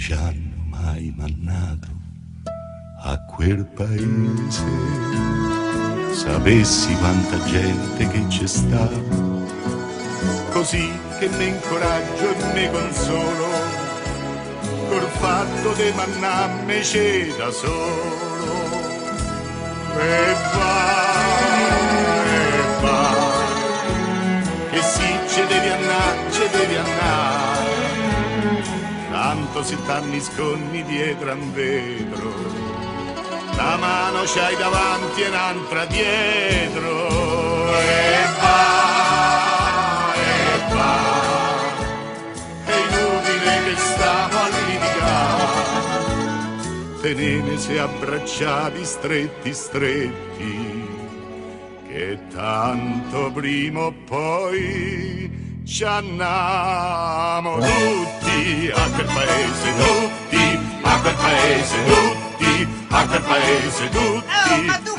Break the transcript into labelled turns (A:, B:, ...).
A: ci hanno mai mannato a quel paese. Sapessi quanta gente che c'è stata, così che ne incoraggio e ne consolo, col fatto di mannarmi c'è da solo. E va, che sì, ci devi andare, tanto se t'anni sconni dietro a un vetro, la mano c'hai davanti e un'altra dietro. E va, è inutile che stiamo a litigare, tenenesi abbracciati stretti stretti, che tanto prima o poi ci andiamo tutti a quel paese, tutti a quel paese, tutti a quel paese, tutti.